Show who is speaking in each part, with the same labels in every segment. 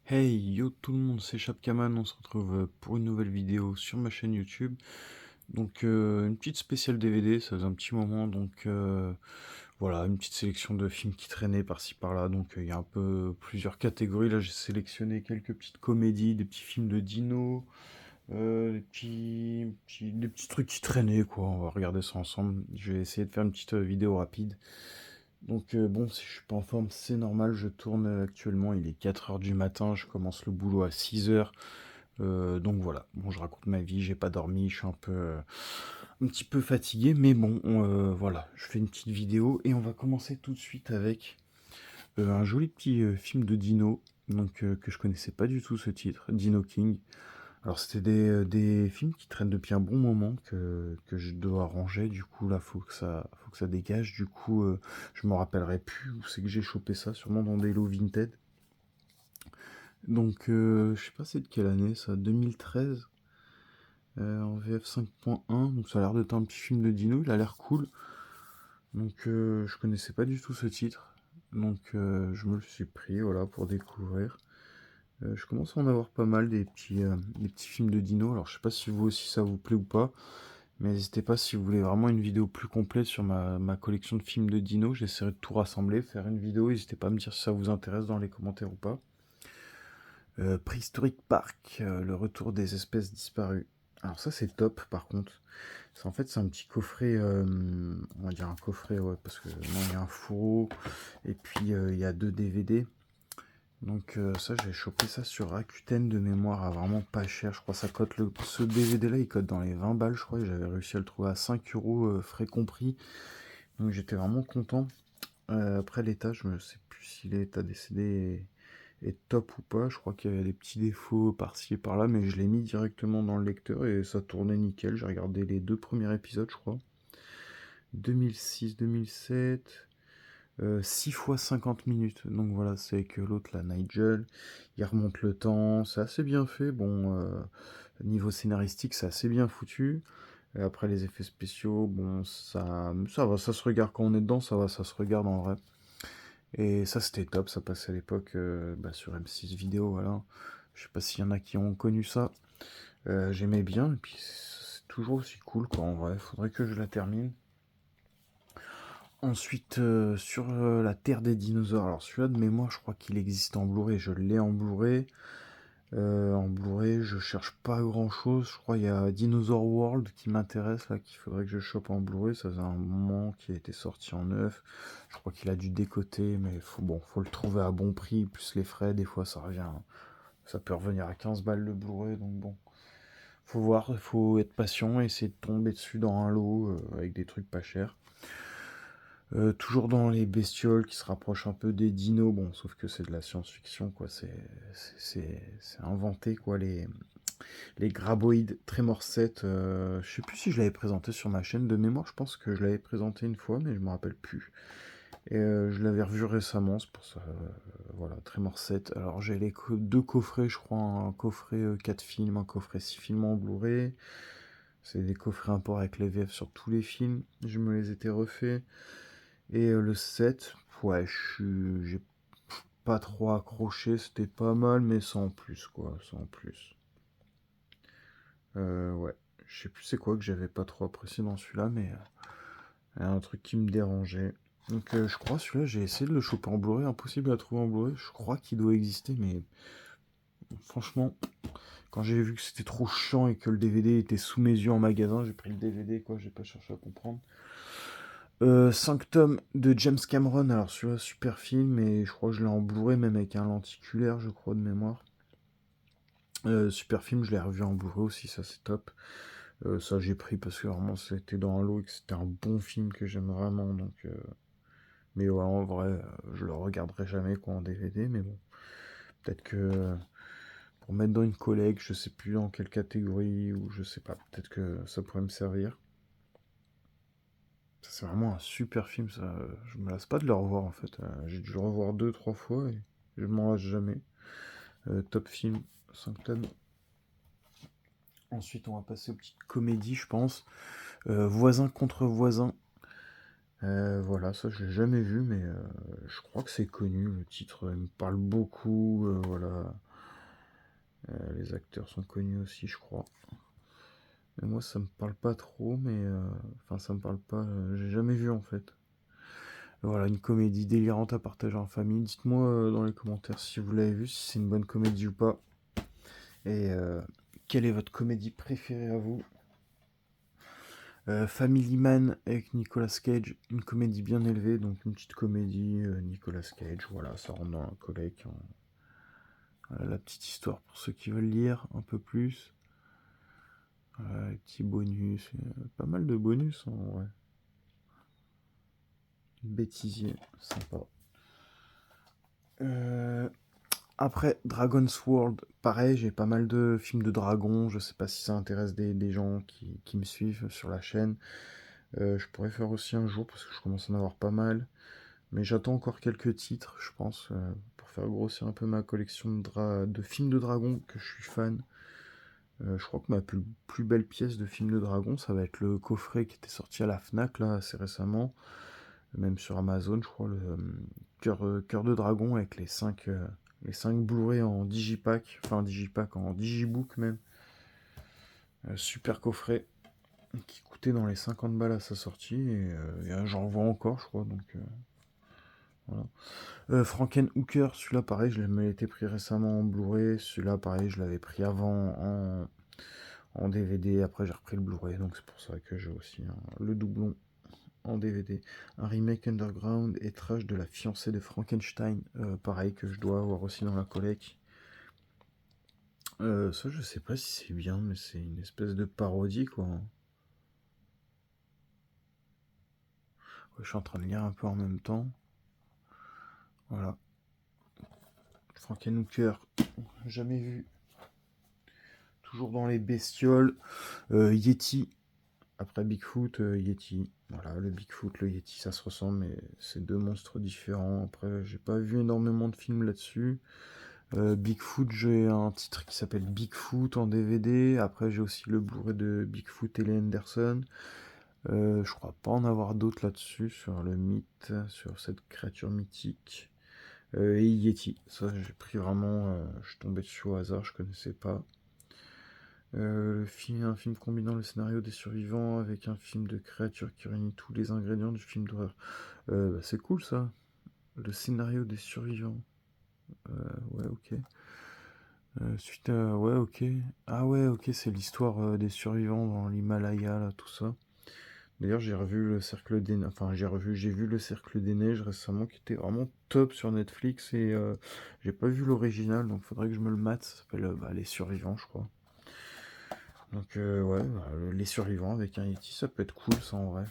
Speaker 1: Hey, yo tout le monde, c'est Chapkaman, on se retrouve pour une nouvelle vidéo sur ma chaîne YouTube. Donc une petite spéciale DVD, ça faisait un petit moment, donc voilà, une petite sélection de films qui traînaient par-ci par-là. Donc il y a un peu plusieurs catégories, là j'ai sélectionné quelques petites comédies, des petits films de dino, des petits trucs qui traînaient quoi, on va regarder ça ensemble. Je vais essayer de faire une petite vidéo rapide. Donc bon, si je suis pas en forme, c'est normal, je tourne actuellement, il est 4 heures du matin, je commence le boulot à 6 heures. Donc voilà, bon, je raconte ma vie, j'ai pas dormi, je suis un petit peu fatigué, mais bon, voilà, je fais une petite vidéo et on va commencer tout de suite avec un joli petit film de Dino, donc que je connaissais pas du tout ce titre, Dino King. Alors c'était des films qui traînent depuis un bon moment que je dois ranger, du coup là faut que ça dégage, du coup je me rappellerai plus où c'est que j'ai chopé ça, sûrement dans des lots Vinted. Donc je sais pas c'est de quelle année ça, 2013 en VF 5.1, donc ça a l'air d'être un petit film de dino, il a l'air cool. Donc je connaissais pas du tout ce titre, donc je me le suis pris voilà pour découvrir. Je commence à en avoir pas mal des petits films de dino. Alors je sais pas si vous aussi ça vous plaît ou pas, mais n'hésitez pas si vous voulez vraiment une vidéo plus complète sur ma collection de films de dino. J'essaierai de tout rassembler, faire une vidéo. N'hésitez pas à me dire si ça vous intéresse dans les commentaires ou pas. Prehistoric Park, le retour des espèces disparues. Alors ça c'est top par contre. En fait c'est un petit coffret, on va dire un coffret ouais, parce que non, il y a un fourreau et puis il y a deux DVD. Donc ça j'ai chopé ça sur Rakuten de mémoire à vraiment pas cher. Je crois que ça cote ce DVD là il cote dans les 20 balles je crois et j'avais réussi à le trouver à 5 euros frais compris. Donc j'étais vraiment content. Après l'état je ne sais plus si l'état des CD est top ou pas. Je crois qu'il y a des petits défauts par-ci et par-là mais je l'ai mis directement dans le lecteur et ça tournait nickel. J'ai regardé les deux premiers épisodes je crois. 2006-2007. 6 fois 50 minutes. Donc voilà, c'est que l'autre, là, Nigel, il remonte le temps, c'est assez bien fait. Bon, niveau scénaristique, c'est assez bien foutu. Et après, les effets spéciaux, bon, ça va, ça se regarde quand on est dedans, ça va, ça se regarde en vrai. Et ça, c'était top, ça passait à l'époque bah, sur M6 Vidéo, voilà. Je sais pas s'il y en a qui ont connu ça. J'aimais bien, et puis c'est toujours aussi cool, quoi, en vrai. Faudrait que je la termine. Ensuite, sur la Terre des dinosaures. Alors celui-là de mémoire, je crois qu'il existe en Blu-ray. Je l'ai en Blu-ray. En Blu-ray, je cherche pas grand-chose. Je crois qu'il y a Dinosaur World qui m'intéresse là, qu'il faudrait que je chope en Blu-ray. Ça faisait un moment qu'il a été sorti en neuf. Je crois qu'il a dû décoter, mais faut le trouver à bon prix. Plus les frais, des fois ça revient. Ça peut revenir à 15 balles le Blu-ray, donc bon. Faut voir, faut être patient et essayer de tomber dessus dans un lot avec des trucs pas chers. Toujours dans les bestioles qui se rapprochent un peu des dinos, bon, sauf que c'est de la science-fiction, quoi. C'est inventé, quoi. Les graboïdes Tremor 7. Je sais plus si je l'avais présenté sur ma chaîne de mémoire. Je pense que je l'avais présenté une fois, mais je me rappelle plus. Et je l'avais revu récemment, c'est pour ça. Voilà, Tremor 7. Alors j'ai deux coffrets, je crois. Un coffret 4 films, un coffret 6 films en Blu-ray. C'est des coffrets import avec les VF sur tous les films. Je me les étais refaits. Et le 7, ouais, j'ai pas trop accroché, c'était pas mal, mais sans plus, quoi, sans plus. Ouais, je sais plus c'est quoi que j'avais pas trop apprécié dans celui-là, mais il y a un truc qui me dérangeait. Donc je crois celui-là, j'ai essayé de le choper en Blu-ray, impossible à trouver en Blu-ray, je crois qu'il doit exister, mais franchement, quand j'ai vu que c'était trop chiant et que le DVD était sous mes yeux en magasin, j'ai pris le DVD, quoi, j'ai pas cherché à comprendre. 5 tomes de James Cameron, alors celui-là, super film, et je crois que je l'ai en Blu-ray, même avec un lenticulaire, je crois, de mémoire. Super film, je l'ai revu en Blu-ray aussi, ça c'est top. Ça j'ai pris parce que vraiment c'était dans un lot et que c'était un bon film que j'aime vraiment, donc... Mais ouais, en vrai, je le regarderai jamais quoi en DVD, mais bon. Peut-être que pour mettre dans une collègue, je sais plus dans quelle catégorie, ou je sais pas, peut-être que ça pourrait me servir. Ça, c'est vraiment un super film, ça. Je me lasse pas de le revoir en fait. J'ai dû le revoir deux, trois fois et je m'en lasse jamais. Top film, 5 tomes. Ensuite, on va passer aux petites comédies, je pense. Voisin contre voisin. Voilà, ça je l'ai jamais vu, mais je crois que c'est connu. Le titre me parle beaucoup. Voilà. Les acteurs sont connus aussi, je crois. Mais moi, ça me parle pas trop, mais... Enfin, ça me parle pas... j'ai jamais vu, en fait. Voilà, une comédie délirante à partager en famille. Dites-moi dans les commentaires si vous l'avez vu, si c'est une bonne comédie ou pas. Et quelle est votre comédie préférée à vous? Family Man avec Nicolas Cage, une comédie bien élevée, donc une petite comédie, Nicolas Cage, voilà, ça rentre dans la collecte, hein. Voilà, la petite histoire pour ceux qui veulent lire un peu plus. Voilà, les petits bonus, pas mal de bonus, hein, ouais. Bêtisier, sympa. Euh, Après, Dragon's World, pareil, j'ai pas mal de films de dragons, je sais pas si ça intéresse des gens qui me suivent sur la chaîne. Je pourrais faire aussi un jour parce que je commence à en avoir pas mal. Mais j'attends encore quelques titres, je pense, pour faire grossir un peu ma collection de films de dragons que je suis fan. Je crois que ma plus belle pièce de film de dragon, ça va être le coffret qui était sorti à la Fnac là assez récemment, même sur Amazon, je crois, le cœur de dragon avec les cinq Blu-ray en digipack, enfin en digipack, en digibook même. Super coffret qui coûtait dans les 50 balles à sa sortie et j'en vends encore, je crois, donc voilà. Frankenhooker, celui-là pareil, je l'ai été pris récemment en Blu-ray. Celui-là pareil, je l'avais pris avant en DVD. Après, j'ai repris le Blu-ray, donc c'est pour ça que j'ai aussi le doublon en DVD. Un remake Underground et Trash de la fiancée de Frankenstein, pareil, que je dois avoir aussi dans la collecte. Ça, je sais pas si c'est bien, mais c'est une espèce de parodie, quoi. Ouais, je suis en train de lire un peu en même temps. Voilà. Frankenhooker, jamais vu. Toujours dans les bestioles. Yeti. Après Bigfoot, Yeti. Voilà, le Bigfoot, le Yeti, ça se ressemble, mais c'est deux monstres différents. Après, j'ai pas vu énormément de films là-dessus. Bigfoot, j'ai un titre qui s'appelle Bigfoot en DVD. Après, j'ai aussi le Blu-ray de Bigfoot et les Anderson. Je crois pas en avoir d'autres là-dessus, sur le mythe, sur cette créature mythique. Et Yeti, ça j'ai pris vraiment, je suis tombé dessus au hasard, je connaissais pas. Un film combinant le scénario des survivants avec un film de créature qui réunit tous les ingrédients du film d'horreur. Bah, c'est cool ça, le scénario des survivants. Ouais, ok. Ouais, ok. Ah ouais, ok, c'est l'histoire des survivants dans l'Himalaya, là, tout ça. D'ailleurs, j'ai revu le Cercle des Neiges, enfin, j'ai vu le Cercle des Neiges récemment, qui était vraiment top sur Netflix, et j'ai pas vu l'original, donc faudrait que je me le mate. Ça s'appelle Les Survivants, je crois. Donc ouais, bah, les survivants avec un Yeti, ça peut être cool ça en vrai.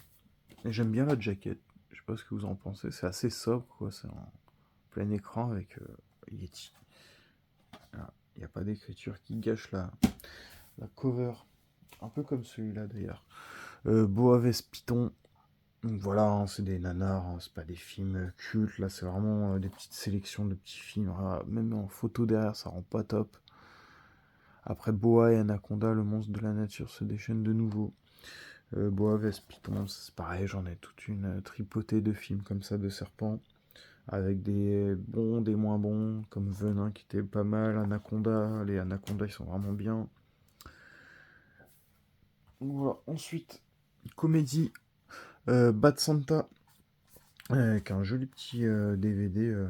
Speaker 1: Et j'aime bien la jaquette. Je sais pas ce que vous en pensez. C'est assez sobre quoi. C'est en plein écran avec Yeti. Il n'y a pas d'écriture qui gâche la cover. Un peu comme celui-là d'ailleurs. Boaves Python. Donc voilà, hein, c'est des nanars, hein, c'est pas des films cultes. Là, c'est vraiment des petites sélections de petits films. Ah, même en photo derrière, ça rend pas top. Après Boa et Anaconda, le monstre de la nature se déchaîne de nouveau. Boa, Python, c'est pareil, j'en ai toute une tripotée de films comme ça, de serpents, avec des bons, des moins bons, comme Venin qui était pas mal, Anaconda, les Anaconda ils sont vraiment bien. Voilà, ensuite, comédie, Bad Santa, avec un joli petit DVD,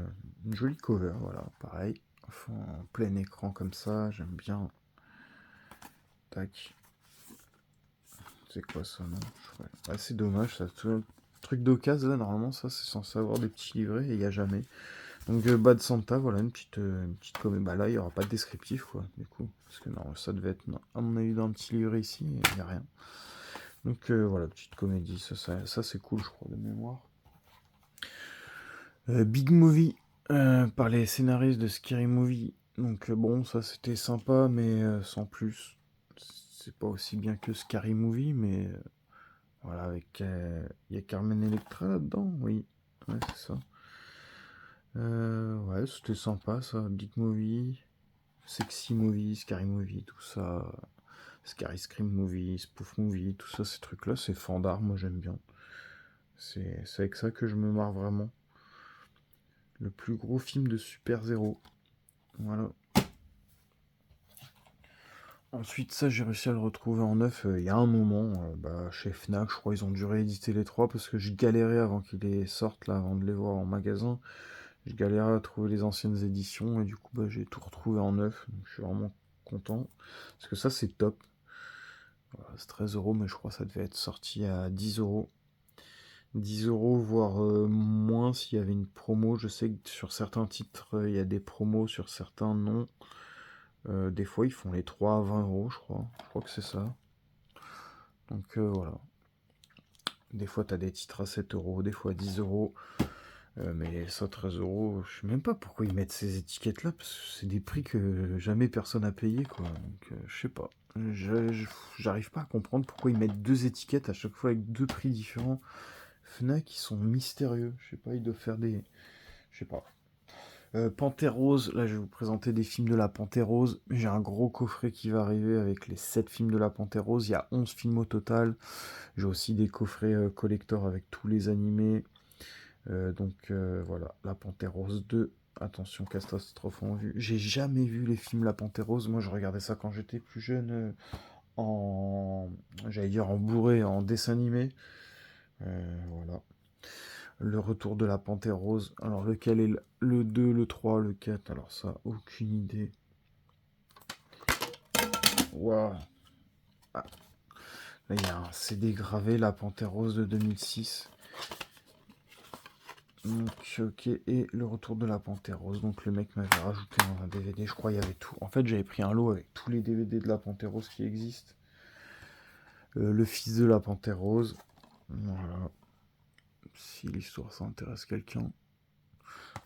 Speaker 1: une jolie cover, voilà, pareil, en plein écran comme ça, j'aime bien. Tac. C'est quoi ça, non? Ouais, c'est dommage, ça. Tout truc d'occasion, là, normalement, ça, c'est censé avoir des petits livrets et il n'y a jamais. Donc, Bad Santa, voilà, une petite comédie. Bah là, il n'y aura pas de descriptif, quoi, du coup. Parce que non, ça devait être, non, à mon avis, dans un petit livret ici, et il n'y a rien. Donc, voilà, petite comédie, ça c'est cool, je crois, de mémoire. Big Movie, par les scénaristes de Scary Movie. Donc, bon, ça c'était sympa, mais sans plus. C'est pas aussi bien que Scary Movie, mais voilà, avec. Il y a Carmen Electra là-dedans, oui. Ouais, c'est ça. Ouais, c'était sympa ça. Big Movie, Sexy Movie, Scary Movie, tout ça. Scary Scream Movie, Spoof Movie, tout ça, ces trucs-là, c'est fandard, moi j'aime bien. C'est avec ça que je me marre vraiment. Le plus gros film de super-héros. Voilà. Ensuite, ça, j'ai réussi à le retrouver en neuf il y a un moment, chez Fnac, je crois ils ont dû rééditer les trois parce que je galérais avant qu'ils les sortent là, avant de les voir en magasin. Je galérais à trouver les anciennes éditions et du coup j'ai tout retrouvé en neuf, donc je suis vraiment content. Parce que ça c'est top. Voilà, c'est 13 € mais je crois que ça devait être sorti à 10 €. 10 € voire moins s'il y avait une promo. Je sais que sur certains titres il y a des promos, sur certains non. Des fois ils font les 3 à 20 € je crois. Je crois que c'est ça. Donc voilà. Des fois t'as des titres à 7 €, des fois à 10 €. Mais ça, 13 €, je sais même pas pourquoi ils mettent ces étiquettes-là, parce que c'est des prix que jamais personne a payé, quoi. Donc, je sais pas. J'arrive pas à comprendre pourquoi ils mettent deux étiquettes à chaque fois avec deux prix différents. Fnac, ils sont mystérieux. Je sais pas, ils doivent faire des. Je sais pas. Panthère Rose, là je vais vous présenter des films de la Panthère Rose. J'ai un gros coffret qui va arriver avec les 7 films de la Panthère Rose. Il y a 11 films au total. J'ai aussi des coffrets collector avec tous les animés. Voilà, La Panthère Rose 2. Attention, catastrophe en vue. J'ai jamais vu les films La Panthère Rose. Moi, je regardais ça quand j'étais plus jeune, en. J'allais dire en bourré, en dessin animé. Voilà. Le retour de la Panthère Rose. Alors, lequel est le 2, le 3, le 4? Alors, ça, aucune idée. Waouh. Ah, là, il y a un CD gravé, La Panthère Rose de 2006. Donc, ok, et le retour de la Panthère Rose. Donc, le mec m'avait rajouté un DVD, je crois il y avait tout. En fait, j'avais pris un lot avec tous les DVD de la Panthère Rose qui existent. Le fils de la Panthère Rose. Voilà. Si l'histoire ça intéresse quelqu'un.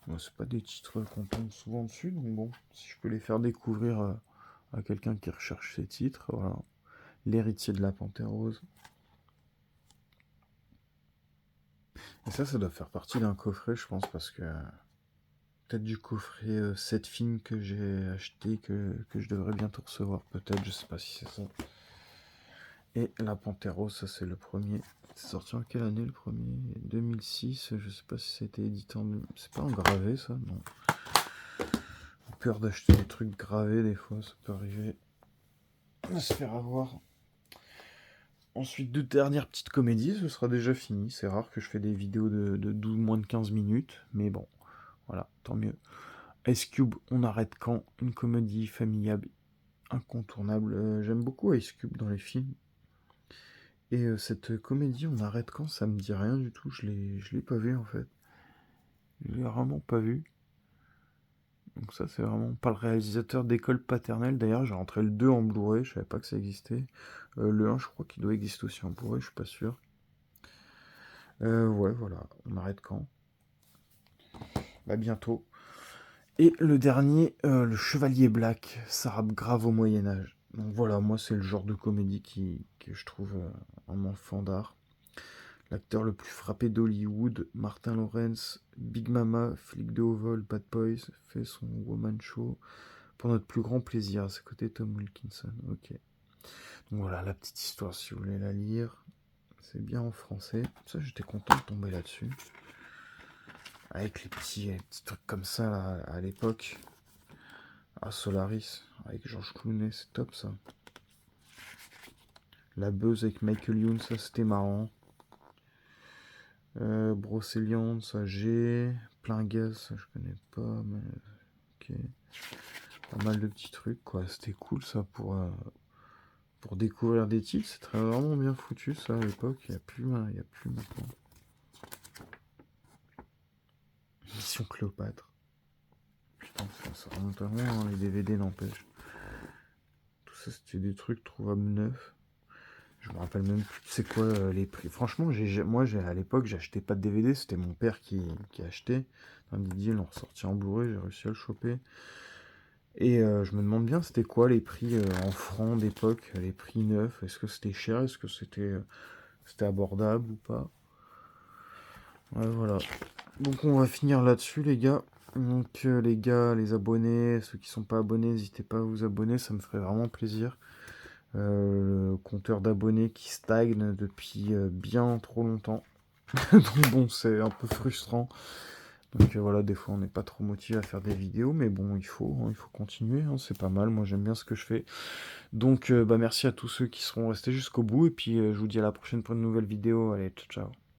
Speaker 1: Bon, c'est pas des titres qu'on tombe souvent dessus, donc bon, si je peux les faire découvrir à quelqu'un qui recherche ces titres, voilà. L'héritier de la Panthère Rose. Et ça doit faire partie d'un coffret, je pense, parce que peut-être du coffret 7 films que j'ai acheté, que je devrais bientôt recevoir, peut-être, je sais pas si c'est ça. Et La Panthère Rose, ça c'est le premier. C'est sorti en quelle année le premier? 2006, je sais pas si c'était édité en. C'est pas en gravé ça? Non. J'ai peur d'acheter des trucs gravés des fois, ça peut arriver. On va se faire avoir. Ensuite, deux dernières petites comédies, ce sera déjà fini. C'est rare que je fais des vidéos de 12, moins de 15 minutes, mais bon, voilà, tant mieux. Ice Cube, on arrête quand? Une comédie familiale incontournable. J'aime beaucoup Ice Cube dans les films. Et cette comédie, on arrête quand? Ça me dit rien du tout. Je l'ai pas vu en fait. Je l'ai vraiment pas vu. Donc ça, c'est vraiment pas le réalisateur d'École paternelle. D'ailleurs, j'ai rentré le 2 en Blu-ray. Je savais pas que ça existait. Le 1, je crois qu'il doit exister aussi en Blu-ray. Je suis pas sûr. Ouais, voilà. On arrête quand? Bah bientôt. Et le dernier, le Chevalier Black. Ça rappe grave au Moyen-Âge. Donc voilà, moi, c'est le genre de comédie que je trouve un enfant d'art. L'acteur le plus frappé d'Hollywood, Martin Lawrence, Big Mama, flic de haut vol, Bad Boys, fait son woman show pour notre plus grand plaisir. À ses côtés, Tom Wilkinson. Ok. Donc voilà la petite histoire si vous voulez la lire. C'est bien en français. Ça, j'étais content de tomber là-dessus. Avec les petits trucs comme ça là, à l'époque. Ah, Solaris, avec Georges Clooney, c'est top ça. La Buzz avec Michael Youn, ça c'était marrant. Brocéliande, ça j'ai. Plein gaz, ça je connais pas, mais ok. Pas mal de petits trucs, quoi. C'était cool ça pour découvrir des titres. C'était vraiment bien foutu ça à l'époque. Il n'y a plus maintenant. Mission Cléopâtre. Putain, ça remonte à loin, hein, les DVD n'empêche. Tout ça c'était des trucs trouvables neufs. Je me rappelle même plus c'est quoi les prix. Franchement, à l'époque, j'achetais pas de DVD, c'était mon père qui achetait. Dans Didier, ils l'ont ressorti en Blu-ray, j'ai réussi à le choper. Et je me demande bien c'était quoi les prix en francs d'époque, les prix neufs. Est-ce que c'était cher? Est-ce que c'était abordable ou pas? Ouais, voilà. Donc on va finir là-dessus les gars. Donc les gars, les abonnés, ceux qui sont pas abonnés, n'hésitez pas à vous abonner, ça me ferait vraiment plaisir. Le compteur d'abonnés qui stagne depuis bien trop longtemps. Donc bon, c'est un peu frustrant. Donc voilà, des fois on n'est pas trop motivé à faire des vidéos, mais bon, il faut continuer, hein, c'est pas mal, moi j'aime bien ce que je fais. Donc bah merci à tous ceux qui seront restés jusqu'au bout, et puis je vous dis à la prochaine pour une nouvelle vidéo, allez, ciao ciao.